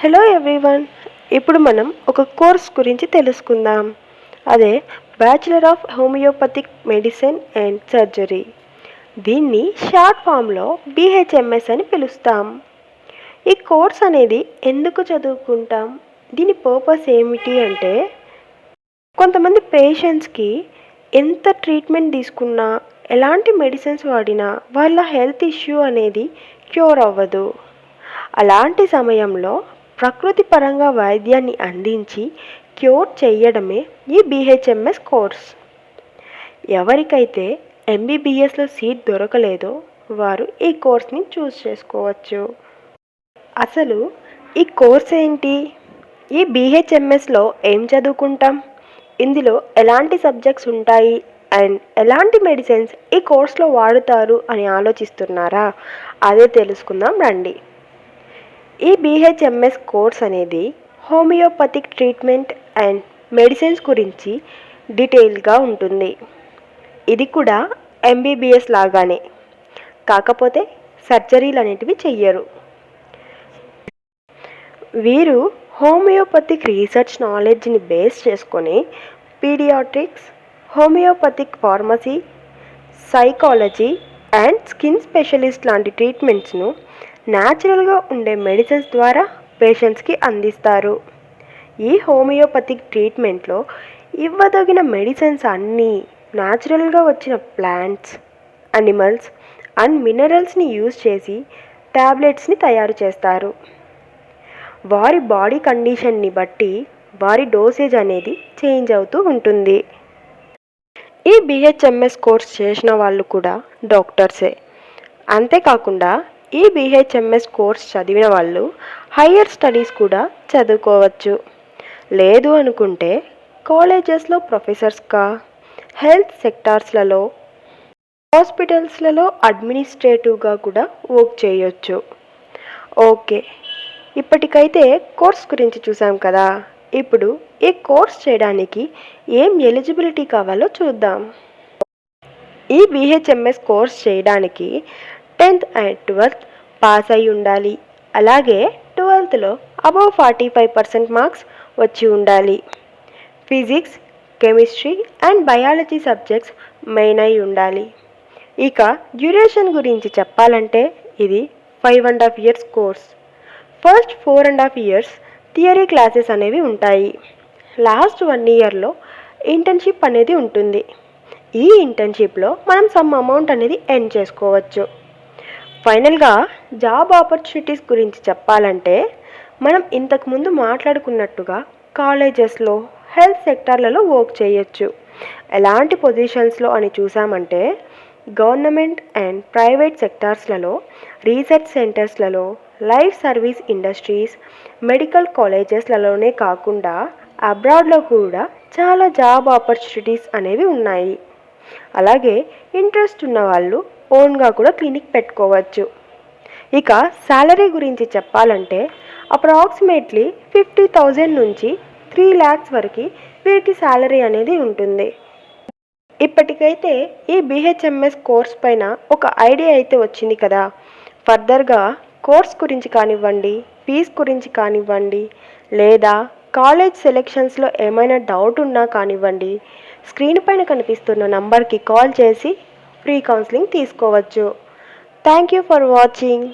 Hello everyone. ఇప్పుడు మనం ఒక కోర్స్ గురించి తెలుసుకుందాం. అదే bachelor of homeopathic medicine and surgery. దీన్ని షార్ట్ ఫామ్లో BHMS అని పిలుస్తాం. ఈ కోర్స్ అనేది ఎందుకు చదువుకుంటాం, దీని పర్పస్ ఏమిటి అంటే, కొంతమంది పేషెంట్స్కి ఎంత ట్రీట్మెంట్ తీసుకున్నా, ఎలాంటి మెడిసిన్స్ వాడినా వాళ్ళ హెల్త్ ఇష్యూ అనేది క్యూర్ అవ్వదు. అలాంటి సమయంలో ప్రకృతి పరంగా వైద్యాన్ని అందించి క్యూర్ చేయడమే ఈ BHMS కోర్స్. ఎవరికైతే MBBSలో సీట్ దొరకలేదో వారు ఈ కోర్స్ని చూస్ చేసుకోవచ్చు. అసలు ఈ కోర్స్ ఏంటి, ఈ BHMSలో ఏం చదువుకుంటాం, ఇందులో ఎలాంటి సబ్జెక్ట్స్ ఉంటాయి అండ్ ఎలాంటి మెడిసిన్స్ ఈ కోర్స్లో వాడుతారు అని ఆలోచిస్తున్నారా? అదే తెలుసుకుందాం రండి. ఈ BHMS కోర్స్ అనేది హోమియోపతిక్ ట్రీట్మెంట్ అండ్ మెడిసిన్స్ గురించి డీటెయిల్గా ఉంటుంది. ఇది కూడా MBBS లాగానే, కాకపోతే సర్జరీలు అనేటివి చెయ్యరు. వీరు హోమియోపతిక్ రీసెర్చ్ నాలెడ్జ్ని బేస్ చేసుకొని pediatrics, homeopathic pharmacy, psychology and skin specialist లాంటి ట్రీట్మెంట్స్ను న్యాచురల్గా ఉండే మెడిసిన్స్ ద్వారా పేషెంట్స్కి అందిస్తారు. ఈ హోమియోపతిక్ ట్రీట్మెంట్లో ఇవ్వదగిన మెడిసిన్స్ అన్నీ న్యాచురల్గా వచ్చిన ప్లాంట్స్, అనిమల్స్ అండ్ మినరల్స్ని యూజ్ చేసి ట్యాబ్లెట్స్ని తయారు చేస్తారు. వారి బాడీ కండిషన్ని బట్టి వారి డోసేజ్ అనేది చేంజ్ అవుతూ ఉంటుంది. ఈ BHMS కోర్స్ చేసిన వాళ్ళు కూడా డాక్టర్సే. అంతేకాకుండా ఈ BHMS కోర్స్ చదివిన వాళ్ళు హయ్యర్ స్టడీస్ కూడా చదువుకోవచ్చు. లేదు అనుకుంటే కాలేజెస్లో ప్రొఫెసర్స్గా, హెల్త్ సెక్టార్స్లలో, హాస్పిటల్స్లలో అడ్మినిస్ట్రేటివ్గా కూడా వర్క్ చేయొచ్చు. ఓకే, ఇప్పటికైతే కోర్స్ గురించి చూసాం కదా. ఇప్పుడు ఈ కోర్స్ చేయడానికి ఏం ఎలిజిబిలిటీ కావాలో చూద్దాం. ఈ BHMS కోర్స్ చేయడానికి 10th అండ్ 12th పాస్ అయి ఉండాలి. అలాగే 12thలో అబవ్ 45% మార్క్స్ వచ్చి ఉండాలి. Physics, chemistry and biology subjects main అయి ఉండాలి. ఇక డ్యూరేషన్ గురించి చెప్పాలంటే ఇది 5.5 years course. First 4.5 years theory classes అనేవి ఉంటాయి. లాస్ట్ 1 yearలో ఇంటర్న్షిప్ అనేది ఉంటుంది. ఈ ఇంటర్న్షిప్లో మనం సమ్ అమౌంట్ అనేది ఎర్న్ చేసుకోవచ్చు. ఫైనల్గా జాబ్ ఆపర్చునిటీస్ గురించి చెప్పాలంటే, మనం ఇంతకుముందు మాట్లాడుకున్నట్టుగా కాలేజెస్లో, హెల్త్ సెక్టార్లలో వర్క్ చేయొచ్చు. ఎలాంటి పొజిషన్స్లో అని చూసామంటే, గవర్నమెంట్ అండ్ ప్రైవేట్ సెక్టార్స్లలో, రీసెర్చ్ సెంటర్స్లలో, లైఫ్ సర్వీస్ ఇండస్ట్రీస్, మెడికల్ కాలేజెస్లలోనే కాకుండా అబ్రాడ్లో కూడా చాలా జాబ్ ఆపర్చునిటీస్ అనేవి ఉన్నాయి. అలాగే ఇంట్రెస్ట్ ఉన్న వాళ్ళు ఓన్గా కూడా క్లినిక్ పెట్టుకోవచ్చు. ఇక శాలరీ గురించి చెప్పాలంటే అప్రాక్సిమేట్లీ 50,000 నుంచి 3 lakhs వరకు వీరికి శాలరీ అనేది ఉంటుంది. ఇప్పటికైతే ఈ BHMS కోర్స్ పైన ఒక ఐడియా అయితే వచ్చింది కదా. ఫర్దర్గా కోర్స్ గురించి కానివ్వండి, ఫీజ్ గురించి కానివ్వండి, లేదా కాలేజ్ సెలెక్షన్స్లో ఏమైనా డౌట్ ఉన్నా కానివ్వండి, స్క్రీన్ పైన కనిపిస్తున్న నంబర్కి కాల్ చేసి ఫ్రీ కౌన్సిలింగ్ తీసుకోవచ్చు. Thank you for watching.